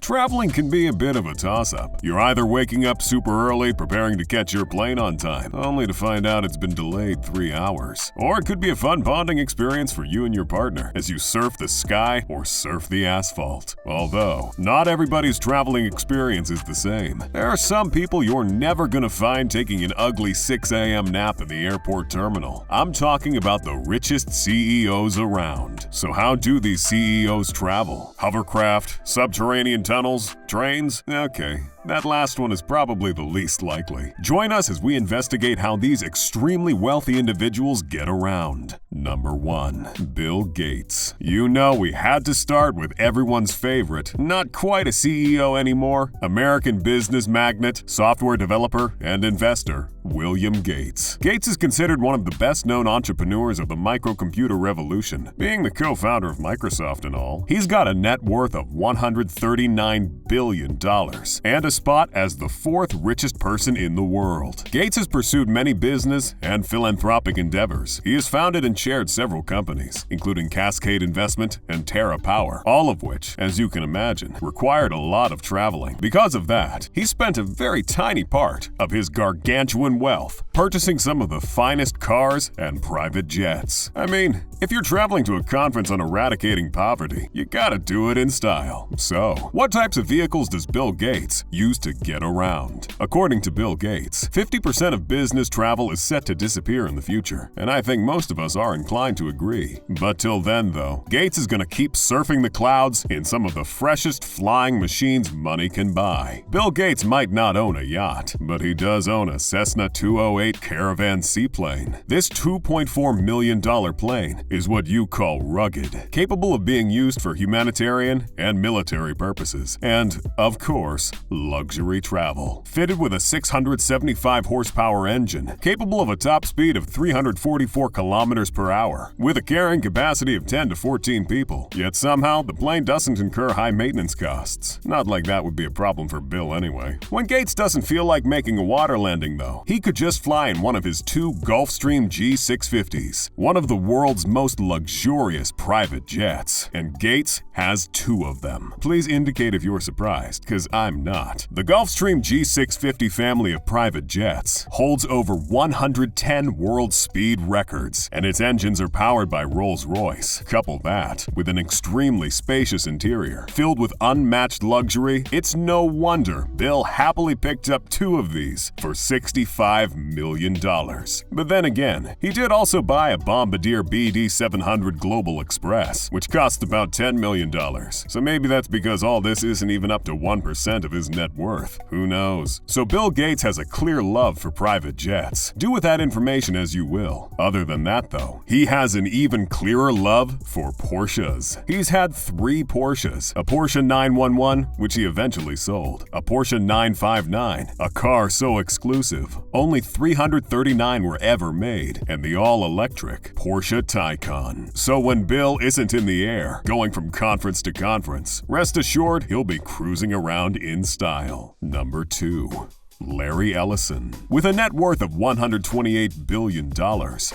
Traveling can be a bit of a toss-up. You're either waking up super early preparing to catch your plane on time, only to find out it's been delayed 3 hours. Or it could be a fun bonding experience for you and your partner as you surf the sky or surf the asphalt. Although, not everybody's traveling experience is the same. There are some people you're never gonna find taking an ugly 6 a.m. nap in the airport terminal. I'm talking about the richest CEOs around. So how do these CEOs travel? Hovercraft, subterranean tunnels, trains? Okay, that last one is probably the least likely. Join us as we investigate how these extremely wealthy individuals get around. Number 1. Bill Gates. You know we had to start with everyone's favorite, not quite a CEO anymore, American business magnate, software developer, and investor, William Gates. Gates is considered one of the best-known entrepreneurs of the microcomputer revolution. Being the co-founder of Microsoft and all, he's got a net worth of $139 billion and a spot as the 4th richest person in the world. Gates has pursued many business and philanthropic endeavors. He has founded and chaired several companies, including Cascade Investment and Terra Power, all of which, as you can imagine, required a lot of traveling. Because of that, he spent a very tiny part of his gargantuan wealth purchasing some of the finest cars and private jets. I mean, if you're traveling to a conference on eradicating poverty, you gotta do it in style. So, what types of vehicles does Bill Gates use to get around? According to Bill Gates, 50% of business travel is set to disappear in the future, and I think most of us are inclined to agree. But till then, though, Gates is gonna keep surfing the clouds in some of the freshest flying machines money can buy. Bill Gates might not own a yacht, but he does own a Cessna 208 Caravan seaplane. This $2.4 million plane is what you call rugged, capable of being used for humanitarian and military purposes, and, of course, luxury travel. Fitted with a 675 horsepower engine, capable of a top speed of 344 kilometers per hour, with a carrying capacity of 10 to 14 people. Yet somehow, the plane doesn't incur high maintenance costs. Not like that would be a problem for Bill anyway. When Gates doesn't feel like making a water landing, though, he could just fly in one of his 2 Gulfstream G650s, one of the world's most luxurious private jets, and Gates has 2 of them. Please indicate if you're surprised, because I'm not. The Gulfstream G650 family of private jets holds over 110 world speed records, and its engines are powered by Rolls-Royce. Couple that with an extremely spacious interior, filled with unmatched luxury, it's no wonder Bill happily picked up 2 of these for $65 million. But then again, he did also buy a Bombardier BD700 Global Express, which cost about $10 million. So maybe that's because all this isn't even up to 1% of his net worth. Who knows? So Bill Gates has a clear love for private jets. Do with that information as you will. Other than that, though, he has an even clearer love for Porsches. He's had 3 Porsches, a Porsche 911, which he eventually sold, a Porsche 959, a car so exclusive, only 339 were ever made, and the all-electric Porsche Taycan. So when Bill isn't in the air, going from conference to conference, rest assured he'll be cruising around in style. Number 2. Larry Ellison. With a net worth of $128 billion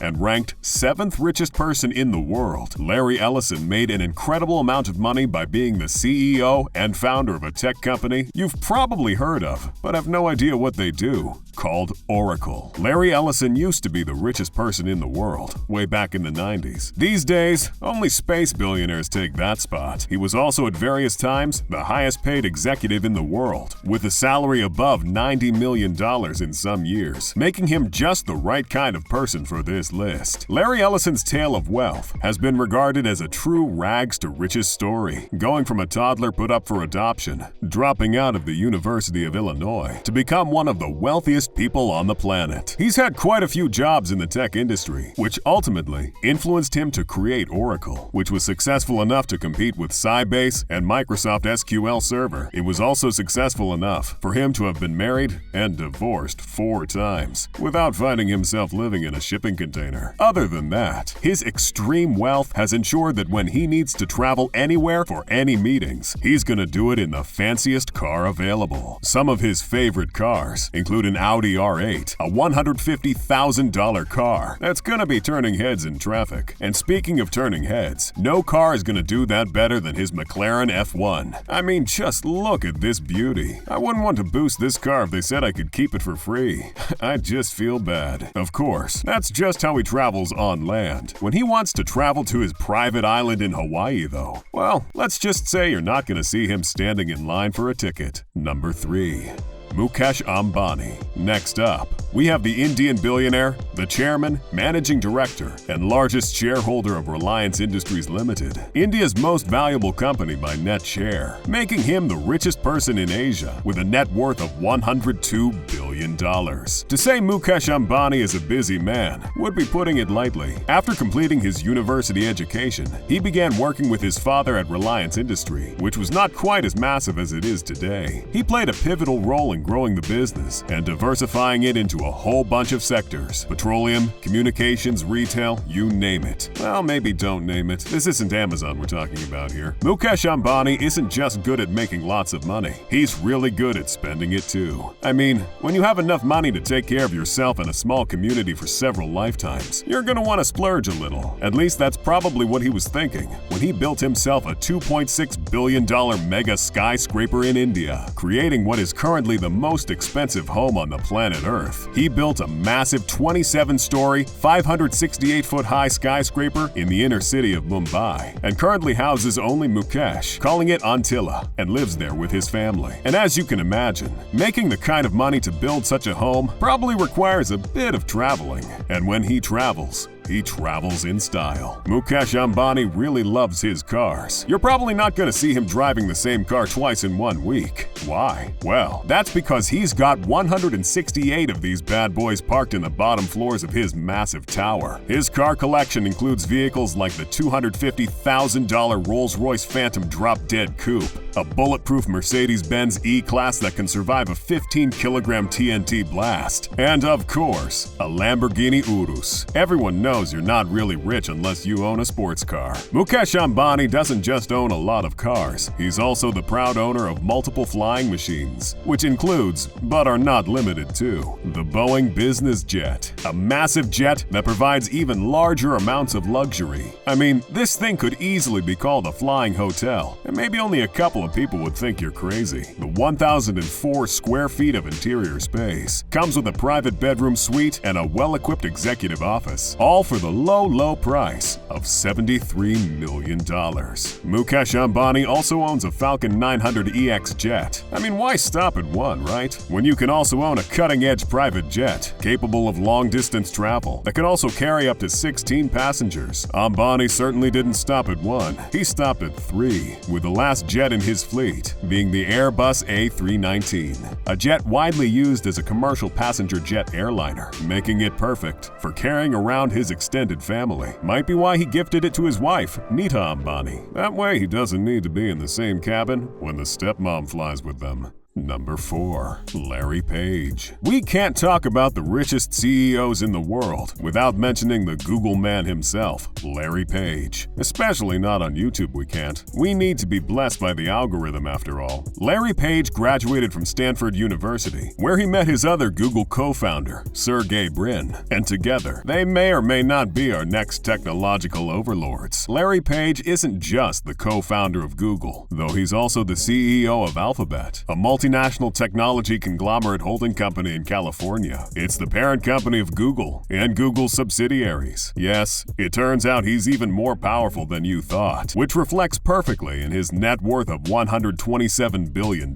and ranked 7th richest person in the world, Larry Ellison made an incredible amount of money by being the CEO and founder of a tech company you've probably heard of, but have no idea what they do, called Oracle. Larry Ellison used to be the richest person in the world, way back in the 90s. These days, only space billionaires take that spot. He was also at various times the highest paid executive in the world, with a salary above $90 million in some years, making him just the right kind of person for this list. Larry Ellison's tale of wealth has been regarded as a true rags to riches story, going from a toddler put up for adoption, dropping out of the University of Illinois, to become one of the wealthiest people on the planet. He's had quite a few jobs in the tech industry, which ultimately influenced him to create Oracle, which was successful enough to compete with Sybase and Microsoft SQL Server. It was also successful enough for him to have been married and divorced 4 times, without finding himself living in a shipping container. Other than that, his extreme wealth has ensured that when he needs to travel anywhere for any meetings, he's gonna do it in the fanciest car available. Some of his favorite cars include an Audi R8, a $150,000 car that's gonna be turning heads in traffic. And speaking of turning heads, no car is gonna do that better than his McLaren F1. I mean, just look at this beauty. I wouldn't want to boost this car if they said I could keep it for free. I'd just feel bad. Of course, that's just how he travels on land. When he wants to travel to his private island in Hawaii, though, well, let's just say you're not gonna see him standing in line for a ticket. Number 3. Mukesh Ambani. Next up, we have the Indian billionaire, the chairman, managing director, and largest shareholder of Reliance Industries Limited, India's most valuable company by net share, making him the richest person in Asia with a net worth of $102 billion. To say Mukesh Ambani is a busy man would be putting it lightly. After completing his university education, he began working with his father at Reliance Industries, which was not quite as massive as it is today. He played a pivotal role in growing the business and diversifying it into a whole bunch of sectors: petroleum, communications, retail, you name it. Well, maybe don't name it. This isn't Amazon we're talking about here. Mukesh Ambani isn't just good at making lots of money. He's really good at spending it too. I mean, when you have enough money to take care of yourself and a small community for several lifetimes, you're gonna want to splurge a little. At least that's probably what he was thinking when he built himself a $2.6 billion mega skyscraper in India, creating what is currently the most expensive home on the planet Earth. He built a massive 27-story, 568-foot-high skyscraper in the inner city of Mumbai, and currently houses only Mukesh, calling it Antilla, and lives there with his family. And as you can imagine, making the kind of money to build such a home probably requires a bit of traveling. And when he travels in style. Mukesh Ambani really loves his cars. You're probably not going to see him driving the same car twice in 1 week. Why? Well, that's because he's got 168 of these bad boys parked in the bottom floors of his massive tower. His car collection includes vehicles like the $250,000 Rolls-Royce Phantom drop-dead coupe, a bulletproof Mercedes-Benz E-Class that can survive a 15-kilogram TNT blast, and of course, a Lamborghini Urus. Everyone knows you're not really rich unless you own a sports car. Mukesh Ambani doesn't just own a lot of cars, he's also the proud owner of multiple flying machines, which includes, but are not limited to, the Boeing Business Jet, a massive jet that provides even larger amounts of luxury. I mean, this thing could easily be called a flying hotel, and maybe only a couple of people would think you're crazy. The 1,004 square feet of interior space comes with a private bedroom suite and a well-equipped executive office, all for the low price of $73 million. Mukesh Ambani also owns a Falcon 900 EX jet. I mean, why stop at one, right? When you can also own a cutting-edge private jet capable of long-distance travel that can also carry up to 16 passengers. Ambani certainly didn't stop at one. He stopped at 3, with the last jet in his fleet being the Airbus A319, a jet widely used as a commercial passenger jet airliner, making it perfect for carrying around his extended family. Might be why he gifted it to his wife, Nita Ambani. That way he doesn't need to be in the same cabin when the stepmom flies with them. Number 4. Larry Page. We can't talk about the richest CEOs in the world without mentioning the Google man himself, Larry Page. Especially not on YouTube we can't. We need to be blessed by the algorithm after all. Larry Page graduated from Stanford University, where he met his other Google co-founder, Sergey Brin, and together, they may or may not be our next technological overlords. Larry Page isn't just the co-founder of Google, though he's also the CEO of Alphabet, a multinational technology conglomerate holding company in California. It's the parent company of Google and Google's subsidiaries. Yes, it turns out he's even more powerful than you thought, which reflects perfectly in his net worth of $127 billion,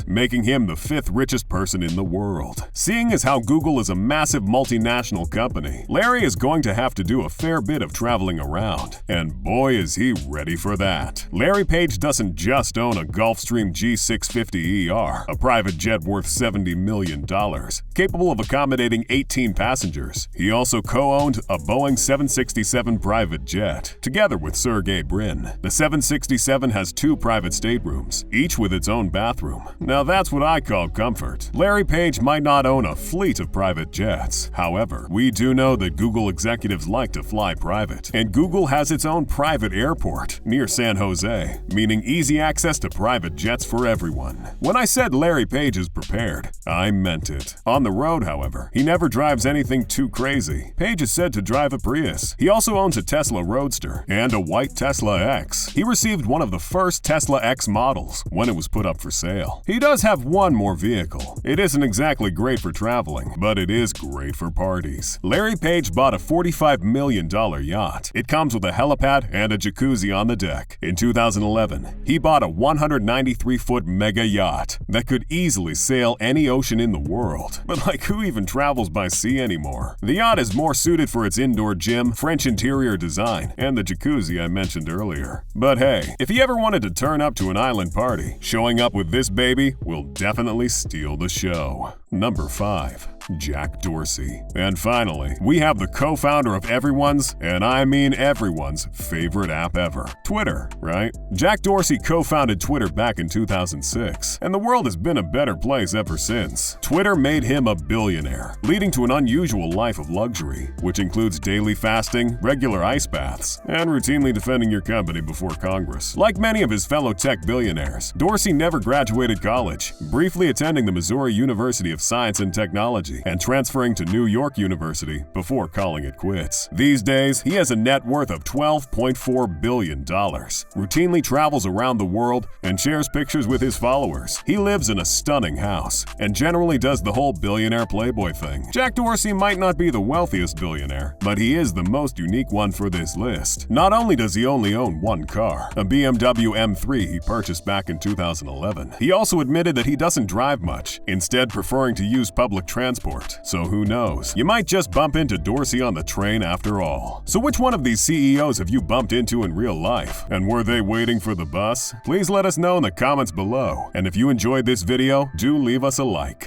making him the 5th richest person in the world. Seeing as how Google is a massive multinational company, Larry is going to have to do a fair bit of traveling around, and boy is he ready for that. Larry Page doesn't just own a Gulfstream G650ER, car, a private jet worth $70 million, capable of accommodating 18 passengers. He also co-owned a Boeing 767 private jet, together with Sergey Brin. The 767 has 2 private staterooms, each with its own bathroom. Now that's what I call comfort. Larry Page might not own a fleet of private jets. However, we do know that Google executives like to fly private, and Google has its own private airport near San Jose, meaning easy access to private jets for everyone. When I said Larry Page is prepared, I meant it. On the road, however, he never drives anything too crazy. Page is said to drive a Prius. He also owns a Tesla Roadster and a white Tesla X. He received one of the first Tesla X models when it was put up for sale. He does have one more vehicle. It isn't exactly great for traveling, but it is great for parties. Larry Page bought a $45 million yacht. It comes with a helipad and a jacuzzi on the deck. In 2011, he bought a 193-foot mega yacht that could easily sail any ocean in the world. But who even travels by sea anymore? The yacht is more suited for its indoor gym, French interior design, and the jacuzzi I mentioned earlier. But hey, if you ever wanted to turn up to an island party, showing up with this baby will definitely steal the show. Number 5. Jack Dorsey. And finally, we have the co-founder of everyone's, and I mean everyone's, favorite app ever, Twitter, right? Jack Dorsey co-founded Twitter back in 2006, and the world has been a better place ever since. Twitter made him a billionaire, leading to an unusual life of luxury, which includes daily fasting, regular ice baths, and routinely defending your company before Congress. Like many of his fellow tech billionaires, Dorsey never graduated college, briefly attending the Missouri University of Science and Technology and transferring to New York University before calling it quits. These days, he has a net worth of $12.4 billion, routinely travels around the world, and shares pictures with his followers. He lives in a stunning house and generally does the whole billionaire playboy thing. Jack Dorsey might not be the wealthiest billionaire, but he is the most unique one for this list. Not only does he only own one car, a BMW M3 he purchased back in 2011, he also admitted that he doesn't drive much, instead preferring to use public transport. So who knows? You might just bump into Dorsey on the train after all. So which one of these CEOs have you bumped into in real life? And were they waiting for the bus? Please let us know in the comments below. And if you enjoyed this video, do leave us a like.